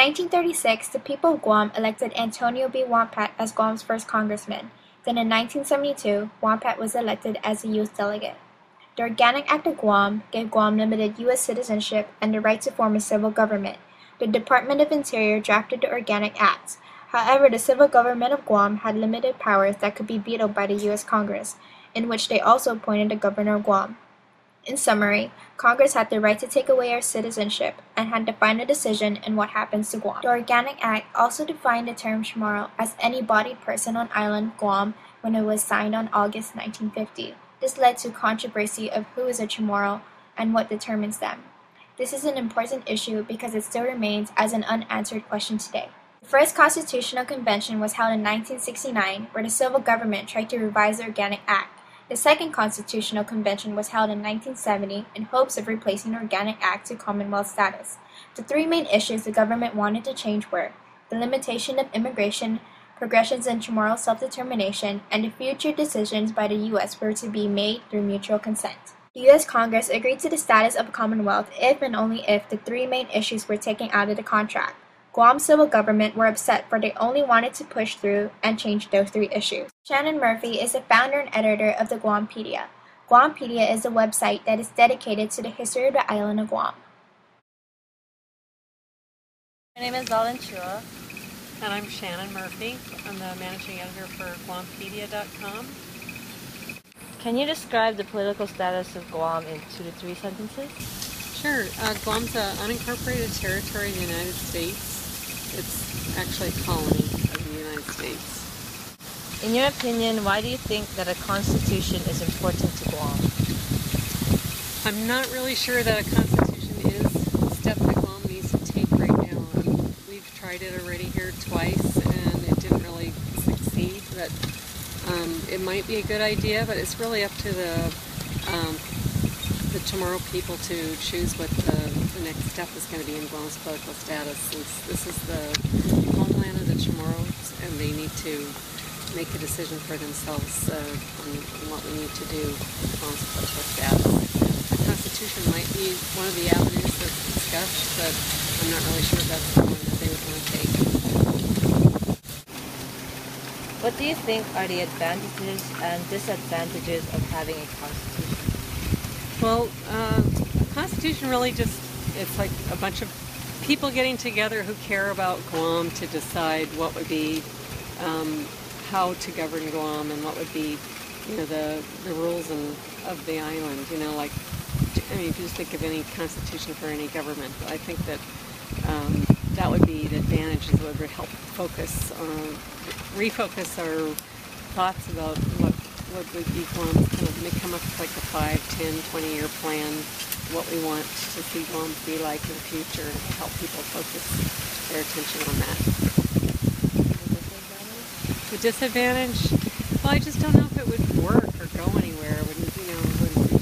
1936, the people of Guam elected Antonio B. Wampat as Guam's first congressman. Then in 1972, Wampat was elected as a youth delegate. The Organic Act of Guam gave Guam limited U.S. citizenship and the right to form a civil government. The Department of Interior drafted the Organic Act. However, the civil government of Guam had limited powers that could be vetoed by the U.S. Congress, in which they also appointed the governor of Guam. In summary, Congress had the right to take away our citizenship and had the final decision in what happens to Guam. The Organic Act also defined the term Chamorro as any bodied person on island Guam when it was signed on August 1950. This led to controversy of who is a Chamorro and what determines them. This is an important issue because it still remains as an unanswered question today. The first Constitutional Convention was held in 1969, where the civil government tried to revise the Organic Act. The second Constitutional Convention was held in 1970 in hopes of replacing the Organic Act to Commonwealth status. The three main issues the government wanted to change were the limitation of immigration, progressions in Chamorro self-determination, and the future decisions by the U.S. were to be made through mutual consent. The U.S. Congress agreed to the status of a Commonwealth if and only if the three main issues were taken out of the contract. Guam's civil government were upset for they only wanted to push through and change those three issues. Shannon Murphy is the founder and editor of the Guampedia. Guampedia is a website that is dedicated to the history of the island of Guam. My name is Zhalynn. And I'm Shannon Murphy. I'm the managing editor for Guampedia.com. Can you describe the political status of Guam in 2 to 3 sentences? Sure. Guam's an unincorporated territory of the United States. It's actually a colony of the United States. In your opinion, why do you think that a constitution is important to Guam? I'm not really sure that a constitution is a step that Guam needs to take right now. We've tried it already here twice and it didn't really succeed, but it might be a good idea, but it's really up to the Chamorro people to choose what the next step is going to be in Guam's political status, since this is the homeland of the Chamorros and they need to make a decision for themselves on what we need to do with Guam's political status. The Constitution might be one of the avenues that's discussed, but I'm not really sure that's the one that they would want to take. What do you think are the advantages and disadvantages of having a constitution? Well, Constitution really it's like a bunch of people getting together who care about Guam to decide what would be, how to govern Guam and what would be, the rules of the island. If you just think of any constitution for any government, I think that that would be the advantage, is it would help refocus our thoughts about what would be Guam, come up with like a 5, 10, 20-year plan, what we want to see Guam be like in the future, and help people focus their attention on that. The disadvantage? Well, I just don't know if it would work or go anywhere. It would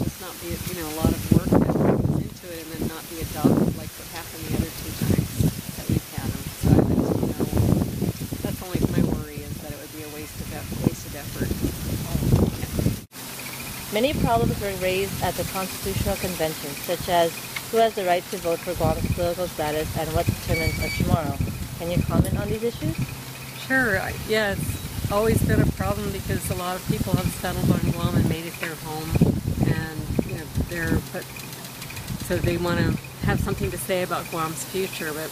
just not be, a lot of work that goes into it and then not be adopted like what happened the other 2 times that we've had them. So I just, that's only my worry, is that it would be a wasted effort. Many problems were raised at the Constitutional Convention, such as who has the right to vote for Guam's political status and what determines a Chamorro. Can you comment on these issues? Sure. Yeah, it's always been a problem because a lot of people have settled on Guam and made it their home, and so they want to have something to say about Guam's future. But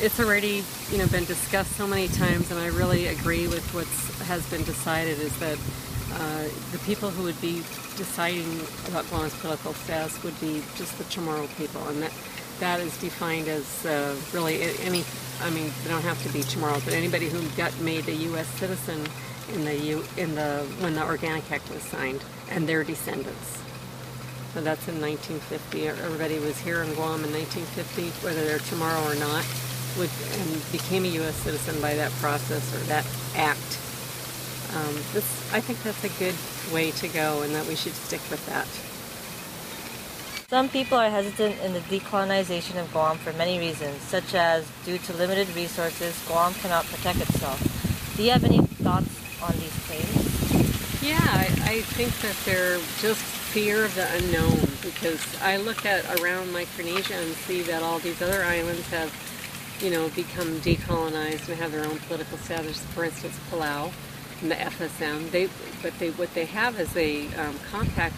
it's already been discussed so many times, and I really agree with what has been decided, is that the people who would be deciding about Guam's political status would be just the Chamorro people, and that is defined as really any. They don't have to be Chamorros, but anybody who got made a U.S. citizen when the Organic Act was signed, and their descendants. So that's in 1950. Everybody was here in Guam in 1950, whether they're Chamorro or not, and became a U.S. citizen by that process or that act. I think that's a good way to go, and that we should stick with that. Some people are hesitant in the decolonization of Guam for many reasons, such as due to limited resources, Guam cannot protect itself. Do you have any thoughts on these claims? Yeah, I think that they're just fear of the unknown, because I look at around Micronesia and see that all these other islands have become decolonized and have their own political status. For instance, Palau and the FSM. What they have is a compact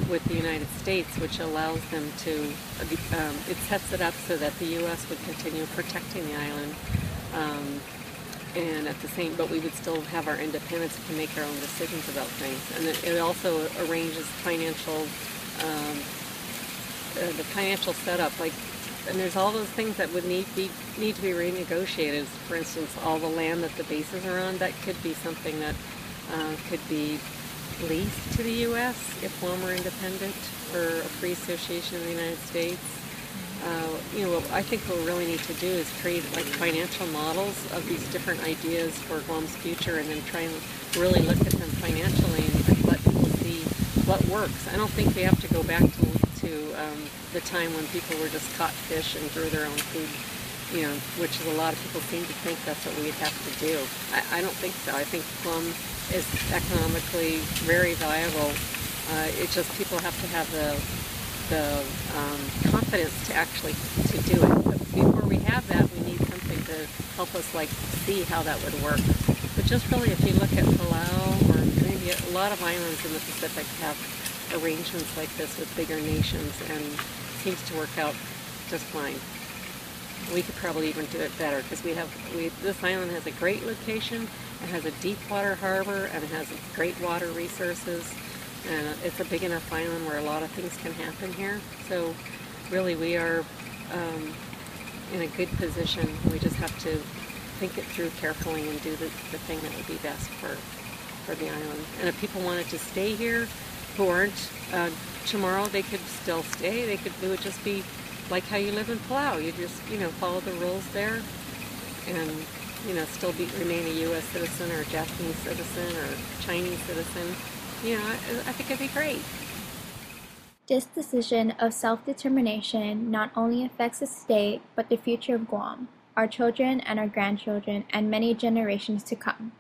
with the United States, which allows them to. It sets it up so that the U.S. would continue protecting the island, and at the same, but we would still have our independence to make our own decisions about things. And it also arranges the financial setup, and there's all those things that would need to be renegotiated. For instance, all the land that the bases are on, that could be something that could be leased to the U.S. if Guam were independent for a free association of the United States. I think what we really need to do is create financial models of these different ideas for Guam's future, and then try and really look at them financially and let people see what works. I don't think we have to go back to the time when people were just caught fish and grew their own food, which is a lot of people seem to think that's what we'd have to do. I don't think so. I think Guam is economically very viable. It's just people have to have the confidence to actually to do it. But before we have that, we need something to help us see how that would work. But just really, if you look at Palau or maybe a lot of islands in the Pacific have arrangements like this with bigger nations, and it seems to work out just fine. We could probably even do it better because this island has a great location. It has a deep water harbor, and it has great water resources, and it's a big enough island where a lot of things can happen here. So really we are in a good position. We just have to think it through carefully and do the thing that would be best for the island. And if people wanted to stay here who aren't Chamorro, they could still stay. It would just be like how you live in Palau. You just follow the rules there, and still remain a U.S. citizen or a Japanese citizen or Chinese citizen. I think it'd be great. This decision of self-determination not only affects the state, but the future of Guam, our children and our grandchildren, and many generations to come.